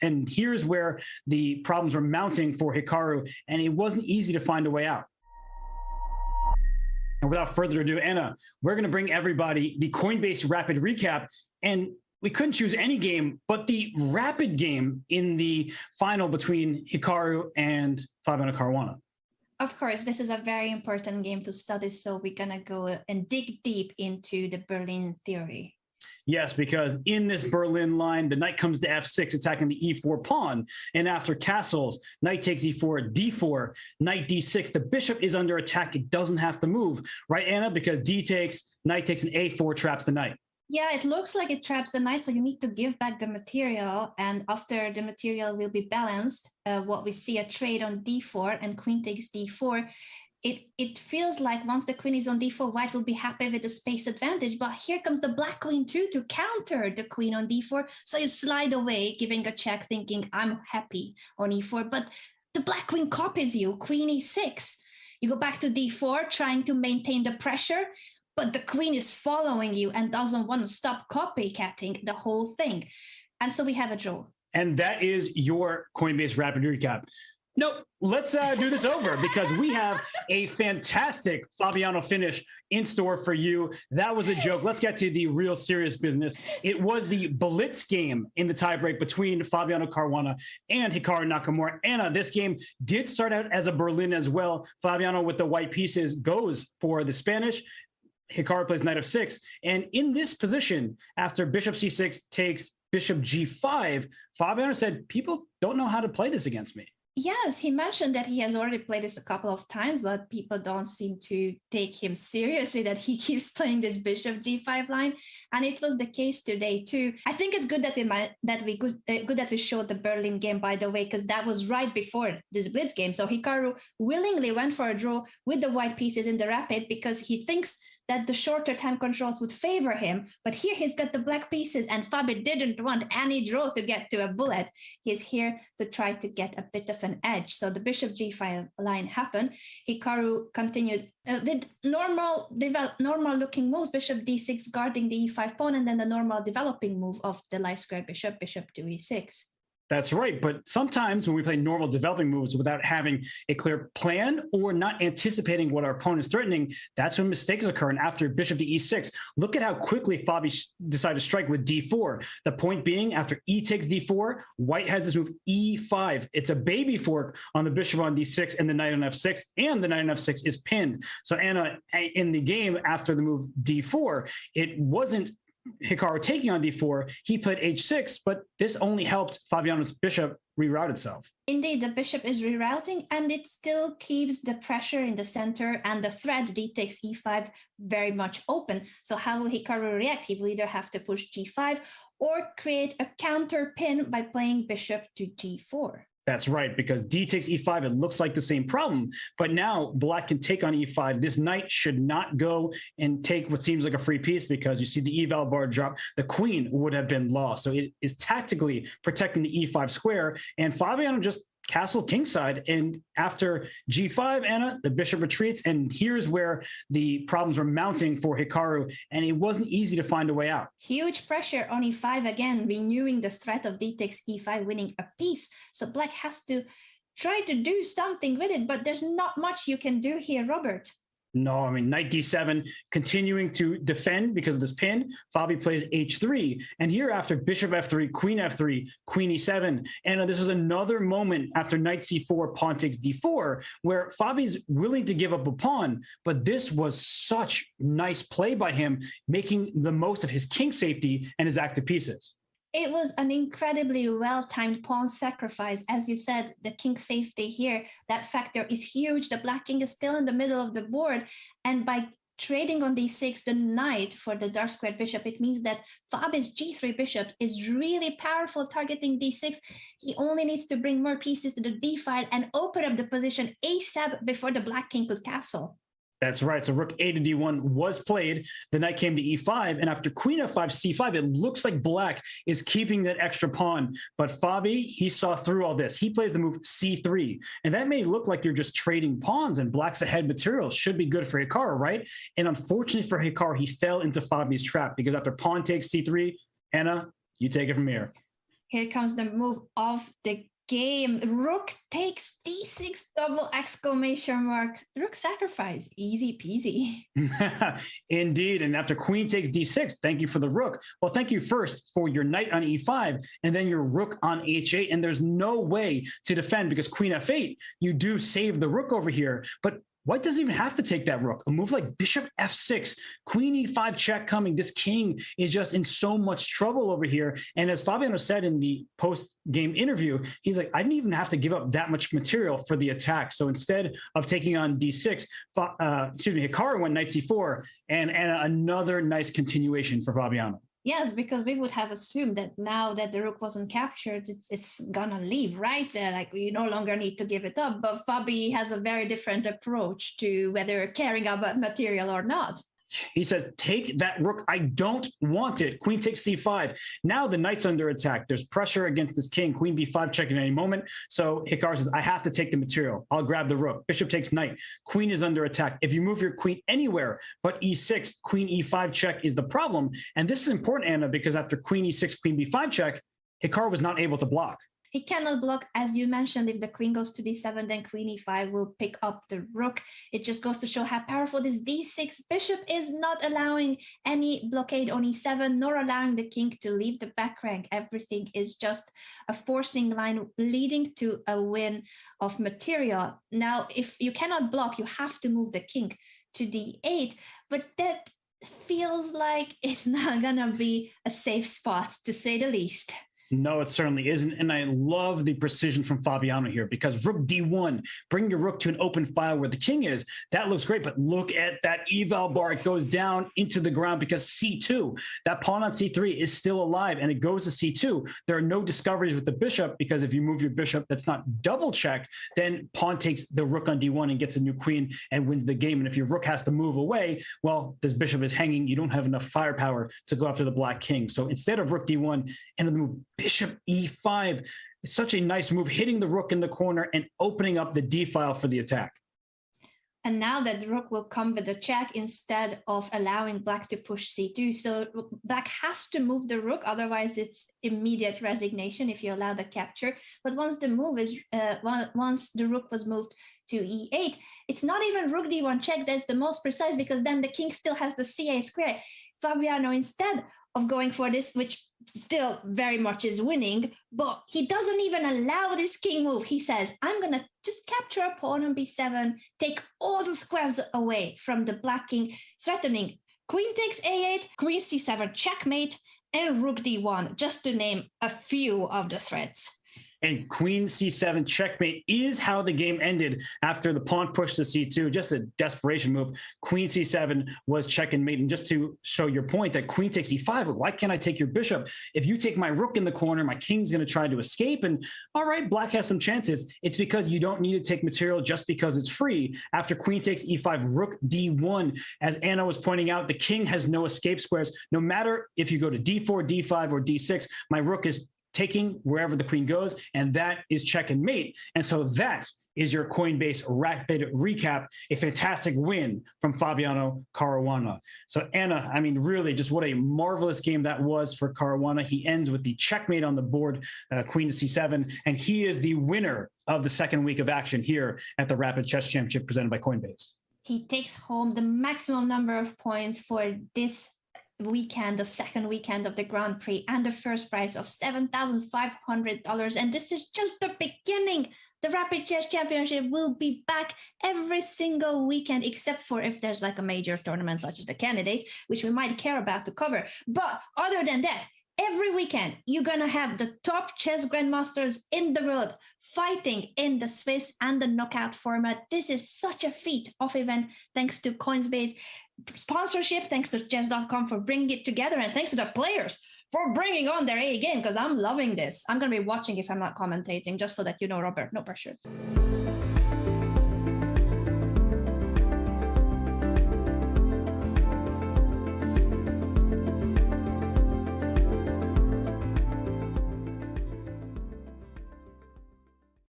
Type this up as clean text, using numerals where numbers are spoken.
And here's where the problems were mounting for Hikaru, and it wasn't easy to find a way out. And without further ado, Anna, we're going to bring everybody the Coinbase Rapid Recap. And we couldn't choose any game, but the rapid game in the final between Hikaru and Fabiano Caruana. Of course, this is a very important game to study, so we're going to go and dig deep into the Berlin theory. Yes, because in this Berlin line, the knight comes to f6, attacking the e4 pawn. And after castles, knight takes e4, d4, knight d6. The bishop is under attack. It doesn't have to move, right, Anna? Because d takes, knight takes an a4, traps the knight. Yeah, it looks like it traps the knight, so you need to give back the material. And after the material will be balanced, what we see a trade on d4 and queen takes d4. It feels like once the queen is on d4, white will be happy with the space advantage, but here comes the black queen too to counter the queen on d4. So you slide away, giving a check, thinking I'm happy on e4, but the black queen copies you, queen e6. You go back to d4, trying to maintain the pressure, but the queen is following you and doesn't want to stop copycatting the whole thing. And so we have a draw. And that is your Coinbase Rapid Recap. No, let's do this over because we have a fantastic Fabiano finish in store for you. That was a joke. Let's get to the real serious business. It was the blitz game in the tiebreak between Fabiano Caruana and Hikaru Nakamura. Anna, this game did start out as a Berlin as well. Fabiano with the white pieces goes for the Spanish. Hikaru plays knight f6. And in this position, after bishop c6 takes bishop g5, Fabiano said, people don't know how to play this against me. Yes, he mentioned that he has already played this a couple of times, but people don't seem to take him seriously that he keeps playing this bishop g5 line, and it was the case today too. I think it's good that we showed the Berlin game, by the way, because that was right before this blitz game. So Hikaru willingly went for a draw with the white pieces in the rapid because he thinks that the shorter time controls would favor him. But here he's got the black pieces, and Fabi didn't want any draw to get to a bullet. He's here to try to get a bit of an edge. So the bishop g5 line happened. Hikaru continued with normal looking moves, bishop d6 guarding the e5 pawn, and then the normal developing move of the light square bishop to e6. That's right. But sometimes when we play normal developing moves without having a clear plan or not anticipating what our opponent is threatening, that's when mistakes occur. And after bishop to e6, look at how quickly Fabi decided to strike with d4. The point being, after e takes d4, white has this move e5. It's a baby fork on the bishop on d6 and the knight on f6, and the knight on f6 is pinned. So Anna, in the game after the move d4, it wasn't Hikaru taking on d4, he played h6, but this only helped Fabiano's bishop reroute itself. Indeed, the bishop is rerouting, and it still keeps the pressure in the center and the threat d takes e5 very much open. So how will Hikaru react? He will either have to push g5 or create a counter pin by playing bishop to g4. That's right, because d takes e5, it looks like the same problem, but now black can take on e5. This knight should not go and take what seems like a free piece because you see the eval bar drop. The queen would have been lost. So it is tactically protecting the e5 square, and Fabiano just castle kingside. And after g5, Anna, the bishop retreats, and here's where the problems were mounting for Hikaru, and it wasn't easy to find a way out. Huge pressure on e5 again, renewing the threat of d takes e5, winning a piece. So black has to try to do something with it, but there's not much you can do here, Robert. No, I mean, knight d7, continuing to defend because of this pin. Fabi plays h3. And here after bishop f3, queen e7. And this was another moment after knight c4, pawn takes d4, where Fabi's willing to give up a pawn. But this was such nice play by him, making the most of his king safety and his active pieces. It was an incredibly well-timed pawn sacrifice. As you said, the king safety here, that factor is huge. The black king is still in the middle of the board. And by trading on d6, the knight for the dark squared bishop, it means that Fabi's g3 bishop is really powerful, targeting d6. He only needs to bring more pieces to the d file and open up the position ASAP before the black king could castle. That's right. So rook a to d1 was played. The knight came to e5. And after queen f5, c5, it looks like black is keeping that extra pawn. But Fabi, he saw through all this. He plays the move c3. And that may look like you're just trading pawns and black's ahead material. Should be good for Hikaru, right? And unfortunately for Hikaru, he fell into Fabi's trap because after pawn takes c3, Anna, you take it from here. Here comes the move of the game. Rook takes d6 double exclamation mark. Rook sacrifice. Easy peasy. Indeed. And after queen takes d6, thank you for the rook. Well, thank you first for your knight on e5 and then your rook on h8. And there's no way to defend because queen f8, you do save the rook over here. But white doesn't even have to take that rook. A move like bishop f6, queen e5 check coming. This king is just in so much trouble over here. And as Fabiano said in the post-game interview, he's like, I didn't even have to give up that much material for the attack. So instead of taking on d6, Hikaru went knight c4, and another nice continuation for Fabiano. Yes, because we would have assumed that now that the rook wasn't captured, it's gonna leave, right? Like you no longer need to give it up. But Fabi has a very different approach to whether caring about material or not. He says, take that rook. I don't want it. Queen takes c5. Now the knight's under attack. There's pressure against this king. Queen b5 check at any moment. So Hikaru says, I have to take the material. I'll grab the rook. Bishop takes knight. Queen is under attack. If you move your queen anywhere but e6, queen e5 check is the problem. And this is important, Anna, because after queen e6, queen b5 check, Hikaru was not able to block. He cannot block, as you mentioned. If the queen goes to d7, then queen e5 will pick up the rook. It just goes to show how powerful this d6 bishop is, not allowing any blockade on e7, nor allowing the king to leave the back rank. Everything is just a forcing line leading to a win of material. Now, if you cannot block, you have to move the king to d8, but that feels like it's not gonna be a safe spot, to say the least. No, it certainly isn't. And I love the precision from Fabiano here because rook d1, bring your rook to an open file where the king is. That looks great, but look at that eval bar. It goes down into the ground because c2, that pawn on c3 is still alive and it goes to c2. There are no discoveries with the bishop because if you move your bishop that's not double check, then pawn takes the rook on d1 and gets a new queen and wins the game. And if your rook has to move away, well, this bishop is hanging. You don't have enough firepower to go after the black king. So instead of rook d1, and the move bishop e5, such a nice move, hitting the rook in the corner and opening up the d file for the attack. And now that the rook will come with a check instead of allowing black to push c2. So black has to move the rook, otherwise it's immediate resignation if you allow the capture. But once the move is once the rook was moved to e8, it's not even rook d1 check that's the most precise, because then the king still has the ca square. Fabiano, instead of going for this, which still very much is winning, but he doesn't even allow this king move. He says, I'm going to just capture a pawn on b7, take all the squares away from the black king, threatening queen takes a8, queen c7 checkmate, and rook d1, just to name a few of the threats. And queen c7 checkmate is how the game ended after the pawn pushed to c2. Just a desperation move. Queen c7 was check and mate. And just to show your point that queen takes e5, why can't I take your bishop? If you take my rook in the corner, my king's going to try to escape. And all right, black has some chances. It's because you don't need to take material just because it's free. After queen takes e5, rook d1, as Anna was pointing out, the king has no escape squares. No matter if you go to d4, d5, or d6, my rook is taking wherever the queen goes, and that is check and mate. And so that is your Coinbase rapid recap, a fantastic win from Fabiano Caruana. So Anna, I mean, really just what a marvelous game that was for Caruana. He ends with the checkmate on the board, queen to c7, and he is the winner of the second week of action here at the Rapid Chess Championship presented by Coinbase. He takes home the maximum number of points for this weekend, the second weekend of the Grand Prix, and the first prize of $7,500. And this is just the beginning. The Rapid Chess Championship will be back every single weekend, except for if there's like a major tournament such as the Candidates, which we might care about to cover. But other than that, every weekend, you're going to have the top chess grandmasters in the world fighting in the Swiss and the knockout format. This is such a feat of event, thanks to Coinbase sponsorship, thanks to Chess.com for bringing it together, and thanks to the players for bringing on their A game, because I'm loving this. I'm going to be watching if I'm not commentating, just so that you know, Robert, no pressure.